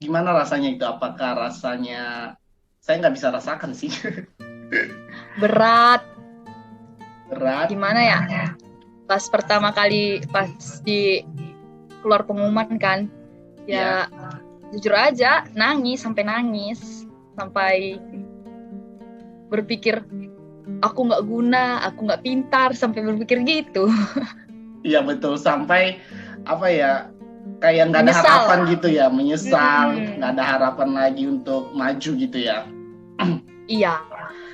Gimana rasanya itu? Apakah rasanya saya nggak bisa rasakan sih. Berat, Berat. gimana ya? Pas pertama kali pas di keluar pengumuman kan, ya jujur aja nangis sampai berpikir aku nggak guna, aku nggak pintar, sampai berpikir gitu. Iya betul, sampai apa ya, kayak nggak ada Menyesal. harapan gitu ya, menyesal, nggak ada harapan lagi untuk maju gitu ya. Iya,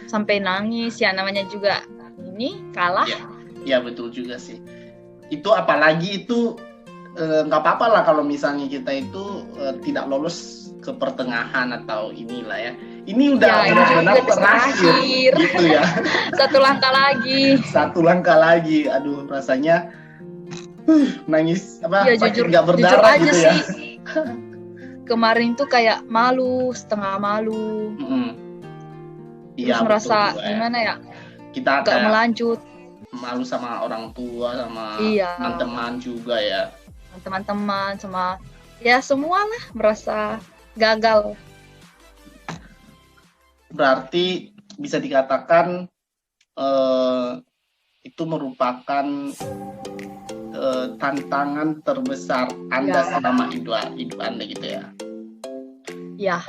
sampai nangis ya, namanya juga ini kalah. Iya betul juga sih. Itu apalagi itu nggak apa-apa lah kalau misalnya kita itu tidak lolos ke pertengahan atau inilah ya. Ini udah benar-benar terakhir gitu ya. Satu langkah lagi. Aduh rasanya nangis ya, sakit nggak berdarah jujur aja gitu ya. sih. Kemarin tuh kayak malu, setengah malu. Terus merasa gimana ya? Kita nggak melanjut. Malu sama orang tua, sama teman-teman juga ya. Teman-teman sama ya semua lah, merasa gagal. Berarti bisa dikatakan itu merupakan tantangan terbesar Anda selama hidup Anda gitu ya. Ya,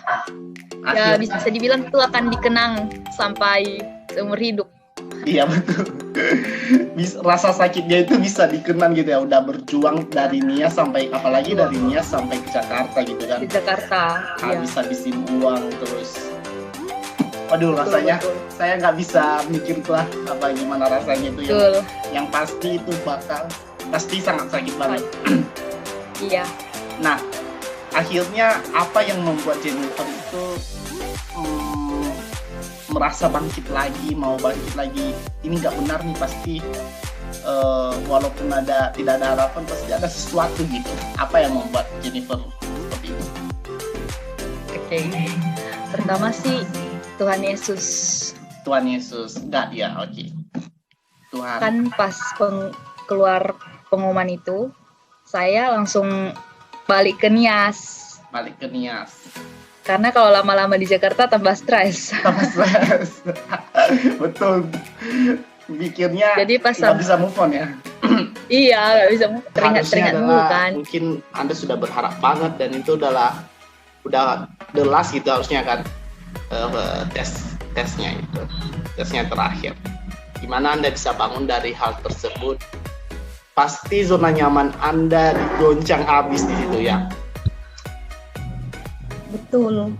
bisa dibilang itu akan dikenang sampai seumur hidup. Iya betul. Rasa sakitnya itu bisa dikenang gitu ya. Udah berjuang dari Nias sampai, apalagi dari Nias sampai ke Jakarta gitu kan. Di Jakarta. Habis-habisin uang terus. Waduh rasanya betul. Saya nggak bisa mikir lah gimana rasanya itu yang pasti itu pasti sangat sakit banget. Iya. Nah akhirnya apa yang membuat Jennifer itu merasa mau bangkit lagi, ini nggak benar nih pasti, walaupun tidak ada harapan pasti ada sesuatu gitu. Apa yang membuat Jennifer seperti itu? Oke. Pertama sih Tuhan Yesus, enggak ya, oke. Tuhan. Kan pas keluar pengumuman itu, saya langsung balik ke Nias. Karena kalau lama-lama di Jakarta tambah stres. Betul. Pikirnya jadi pas nggak bisa move on ya. Iya, nggak bisa move. Teringat dulu kan. Mungkin Anda sudah berharap banget dan itu udah the last gitu harusnya kan. Tesnya terakhir. Gimana Anda bisa bangun dari hal tersebut? Pasti zona nyaman Anda digoncang habis di situ ya. Betul.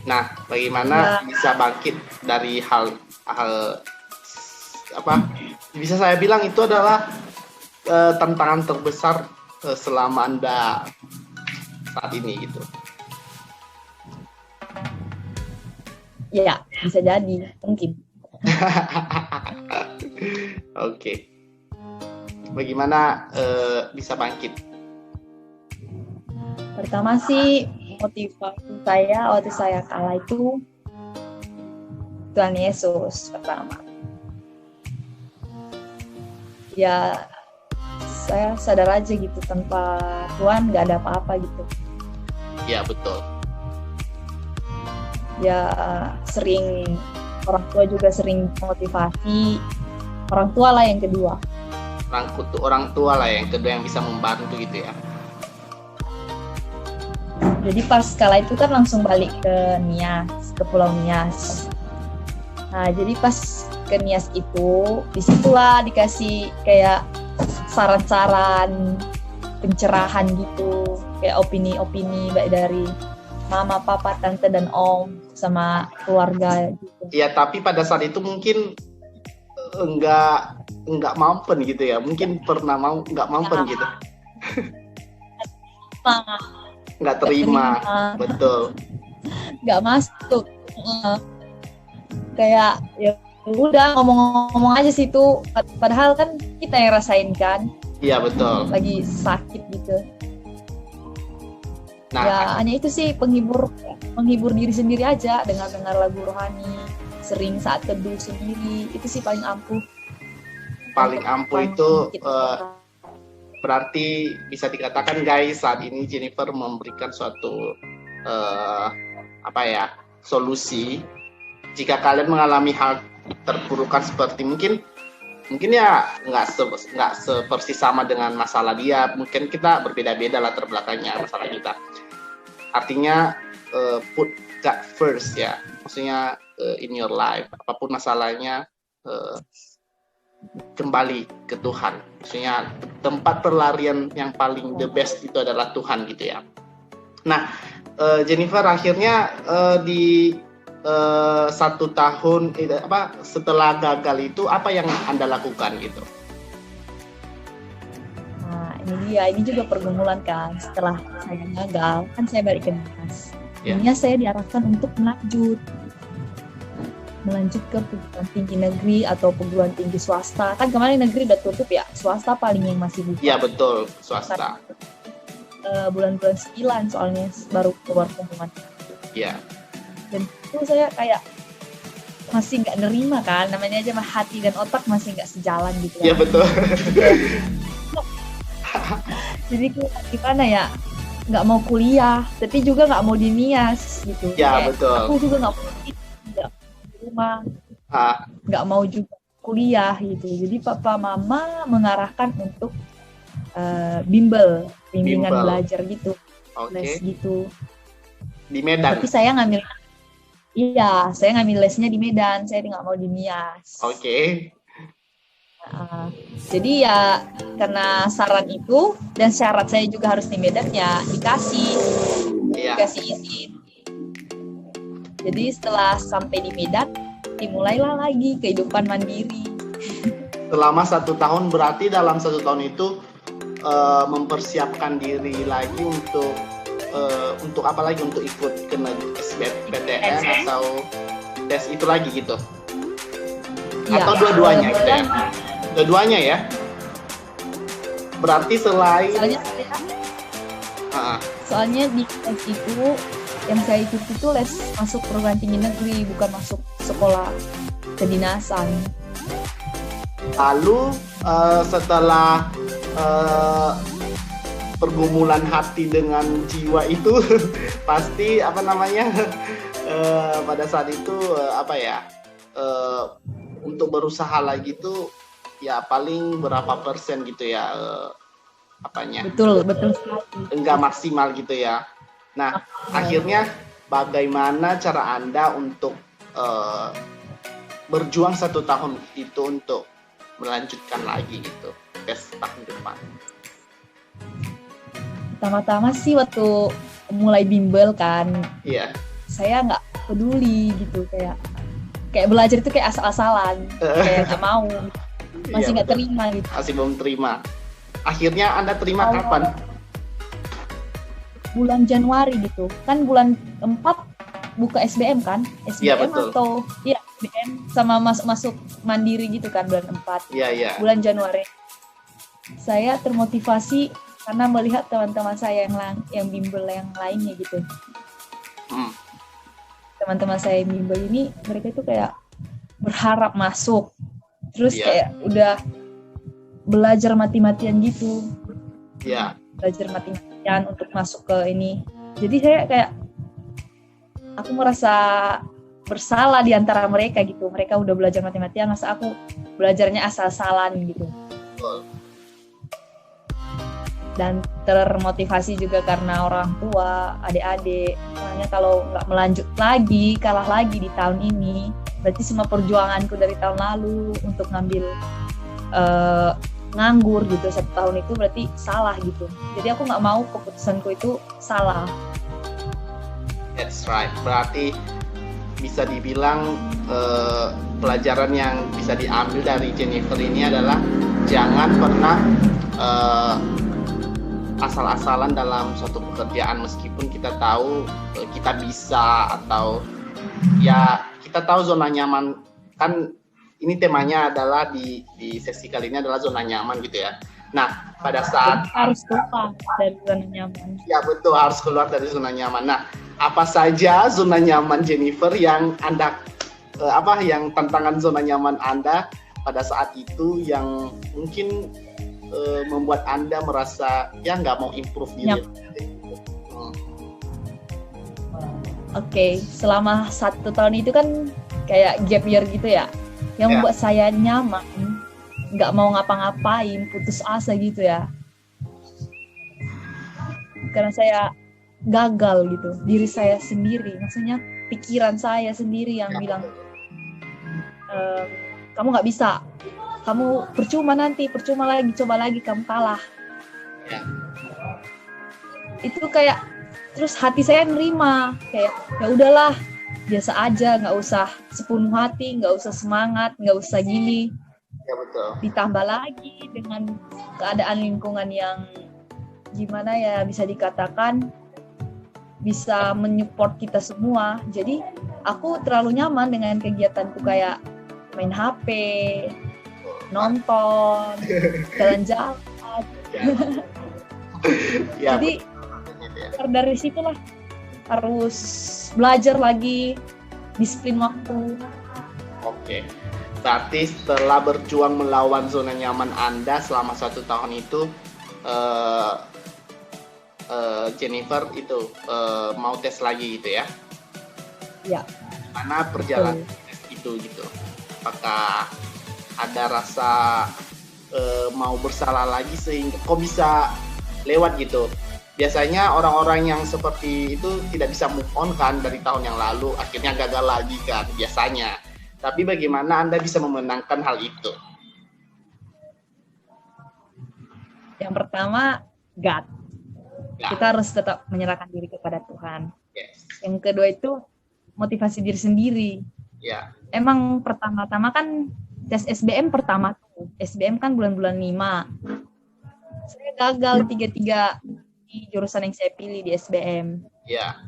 Nah, bagaimana bisa bangkit dari hal bisa saya bilang itu adalah tantangan terbesar selama Anda saat ini gitu. Ya, bisa jadi, mungkin. Oke. Bagaimana bisa bangkit? Pertama sih motivasi saya waktu saya kalah itu Tuhan Yesus pertama. Ya, saya sadar aja gitu, tanpa Tuhan nggak ada apa-apa gitu. Ya betul. Ya sering, orang tua juga sering motivasi. Orang tua lah yang kedua. Orang tua lah yang kedua yang bisa membantu gitu ya. Jadi pas kala itu kan langsung balik ke Nias, ke Pulau Nias. Nah, jadi pas ke Nias itu, disitulah dikasih kayak saran-saran, pencerahan gitu, kayak opini-opini baik dari mama, papa, tante, dan om, sama keluarga gitu. Iya, tapi pada saat itu mungkin enggak mampen gitu ya, mungkin pernah enggak mampen gitu. Nggak terima. Betul. Nggak masuk. Kayak ya udah ngomong-ngomong aja sih itu, padahal kan kita yang rasain kan. Iya betul. Lagi sakit gitu. Nah, ya hanya itu sih, menghibur diri sendiri aja dengan dengar lagu rohani, sering saat teduh sendiri, itu sih paling ampuh. Paling ampuh itu berarti bisa dikatakan guys, saat ini Jennifer memberikan suatu solusi jika kalian mengalami hal terpurukan seperti mungkin ya nggak sepersis sama dengan masalah dia, mungkin kita berbeda-beda latar belakangnya masalah kita. Artinya put God first ya, maksudnya in your life, apapun masalahnya kembali ke Tuhan. Maksudnya tempat perlarian yang paling the best itu adalah Tuhan gitu ya. Nah, Jennifer akhirnya di 1 tahun setelah gagal itu apa yang Anda lakukan gitu? Nah, ini juga pergumulan kan. Setelah saya gagal, kan saya balik ke Nias. Akhirnya saya diarahkan untuk melanjut ke perguruan tinggi negeri atau perguruan tinggi swasta. Kan kemarin negeri udah tutup ya, swasta paling yang masih buka. Iya betul, swasta. Bulan-bulan 9 soalnya baru keluar pengumuman. Iya. Dan itu saya kayak masih nggak nerima kan, namanya aja hati dan otak masih nggak sejalan gitu. Iya betul. Jadi gimana ya, nggak mau kuliah, tapi juga nggak mau di Nias gitu. Iya betul. Aku juga nggak mau di rumah, nggak mau juga kuliah gitu. Jadi papa mama mengarahkan untuk bimbingan belajar gitu, les gitu. Di Medan. Tapi saya ngambil lesnya di Medan, saya nggak mau di Nias. Oke. Jadi ya karena saran itu dan syarat saya juga harus di Medan ya dikasih izin. Jadi setelah sampai di Medan dimulailah lagi kehidupan mandiri. Selama 1 tahun, berarti dalam 1 tahun itu mempersiapkan diri lagi untuk apa lagi, untuk ikut ke SBMPTN atau tes itu lagi gitu ya, atau dua-duanya gitu ya? Dua-duanya ya, berarti selain soalnya di tes itu yang saya ikut itu les masuk perguruan tinggi negeri, bukan masuk sekolah kedinasan. Lalu setelah pergumulan hati dengan jiwa itu pasti pada saat itu untuk berusaha lagi tuh ya paling berapa persen gitu ya betul sekali, enggak maksimal gitu ya. Nah akhirnya bagaimana cara Anda untuk berjuang 1 tahun itu untuk melanjutkan lagi gitu tes tahun depan? Pertama-tama sih waktu mulai bimbel kan, saya nggak peduli gitu, kayak belajar itu kayak asal-asalan, kayak nggak mau, masih nggak terima gitu. Masih belum terima. Akhirnya Anda terima kapan? Bulan Januari gitu, kan bulan 4 buka SBM kan, SBM atau SBM sama masuk mandiri gitu kan bulan 4. Bulan Januari. Saya termotivasi karena melihat teman-teman saya yang bimbel yang lainnya gitu. Teman-teman saya yang bimbel ini, mereka itu kayak berharap masuk, terus kayak udah belajar mati-matian gitu. Belajar mati-matian untuk masuk ke ini. Jadi saya kayak aku merasa bersalah di antara mereka gitu. Mereka udah belajar mati-matian, masa aku belajarnya asal-asalan gitu. Dan termotivasi juga karena orang tua, adik-adik. Makanya kalau nggak melanjut lagi, kalah lagi di tahun ini, berarti semua perjuanganku dari tahun lalu untuk ngambil nganggur gitu 1 tahun itu berarti salah gitu. Jadi aku nggak mau keputusanku itu salah. That's right. Berarti bisa dibilang pelajaran yang bisa diambil dari Jennifer ini adalah jangan pernah asal-asalan dalam suatu pekerjaan, meskipun kita tahu kita bisa, atau ya kita tahu zona nyaman kan. Ini temanya adalah di sesi kali ini adalah zona nyaman gitu ya. Nah pada saat harus keluar dari zona nyaman. Ya betul, harus keluar dari zona nyaman. Nah apa saja zona nyaman Jennifer yang Anda yang tantangan zona nyaman Anda pada saat itu yang mungkin membuat Anda merasa ya nggak mau improve diri? Oke, selama 1 tahun itu kan kayak gap year gitu ya, yang membuat saya nyaman, nggak mau ngapa-ngapain, putus asa gitu ya. Karena saya gagal gitu, diri saya sendiri, maksudnya pikiran saya sendiri yang bilang, kamu nggak bisa, kamu percuma nanti, percuma lagi, coba lagi, kamu kalah. Itu kayak, terus hati saya nerima, kayak ya udahlah, biasa aja, nggak usah sepenuh hati, nggak usah semangat, nggak usah gini. Ya, betul. Ditambah lagi dengan keadaan lingkungan yang gimana ya, bisa dikatakan bisa mensupport kita semua. Jadi aku terlalu nyaman dengan kegiatanku kayak main HP, nonton, jalan-jalan. Jadi dari situlah harus belajar lagi, disiplin waktu. Oke. Berarti setelah berjuang melawan zona nyaman Anda selama 1 tahun itu, Jennifer itu mau tes lagi gitu ya? Ya. Mana perjalanan tes itu gitu? Apakah ada rasa mau bersalah lagi sehingga kok bisa lewat gitu? Biasanya orang-orang yang seperti itu tidak bisa move on kan dari tahun yang lalu, akhirnya gagal lagi kan biasanya. Tapi bagaimana Anda bisa memenangkan hal itu? Yang pertama, God. Kita harus tetap menyerahkan diri kepada Tuhan. Yes. Yang kedua itu motivasi diri sendiri. Ya. Emang pertama-tama kan tes SBM pertama tuh. SBM kan bulan-bulan 5. Saya gagal 3 di jurusan yang saya pilih di SBM. Ya.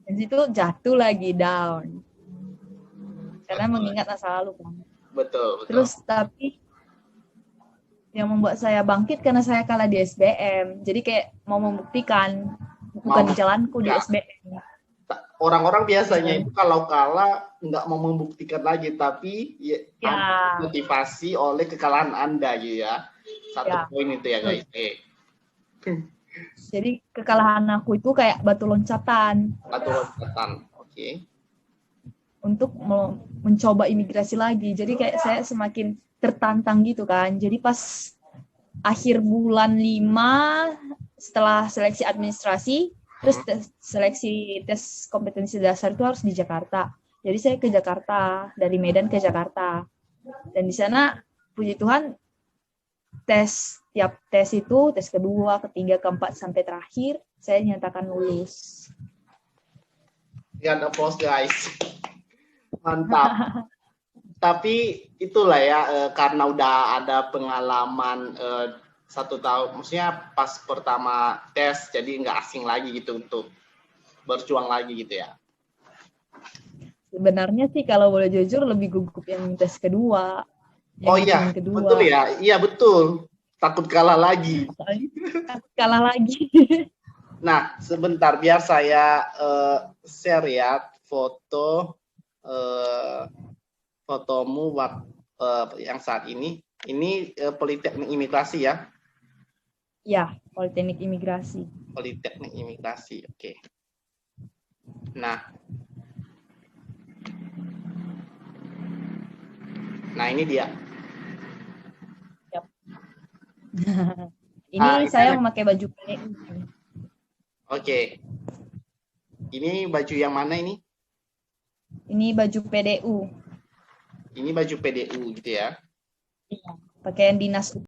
Dan situ jatuh lagi, down. Karena mengingat masa lalu kan. Betul. Terus tapi yang membuat saya bangkit karena saya kalah di SBM. Jadi kayak mau membuktikan bukan jalanku di SBM. Orang-orang biasanya itu kalau kalah nggak mau membuktikan lagi, tapi motivasi oleh kekalahan Anda gitu ya. 1 poin itu ya guys. Jadi kekalahan aku itu kayak batu loncatan. Batu loncatan, oke. Untuk mencoba imigrasi lagi. Jadi kayak saya semakin tertantang gitu kan. Jadi pas akhir bulan 5 setelah seleksi administrasi, terus seleksi tes kompetensi dasar itu harus di Jakarta. Jadi saya ke Jakarta, dari Medan ke Jakarta. Dan di sana puji Tuhan tiap tes itu, tes kedua, ketiga, keempat sampai terakhir saya nyatakan lulus. Round of applause guys. Mantap. Tapi itulah ya, karena udah ada pengalaman 1 tahun, maksudnya pas pertama tes, jadi nggak asing lagi gitu untuk berjuang lagi gitu ya. Sebenarnya sih kalau boleh jujur lebih gugup yang tes kedua. Oh iya, betul ya, iya betul. Takut kalah lagi. Takut kalah lagi. Nah, sebentar biar saya share ya fotomu yang saat ini. Ini Politeknik Imigrasi ya? Ya, Politeknik Imigrasi. Politeknik Imigrasi, oke. Nah, ini dia. Yap. Ini saya memakai baju PDU. Oke. Ini baju yang mana ini? Ini baju PDU. Ini baju PDU gitu ya? Iya, pakaian dinas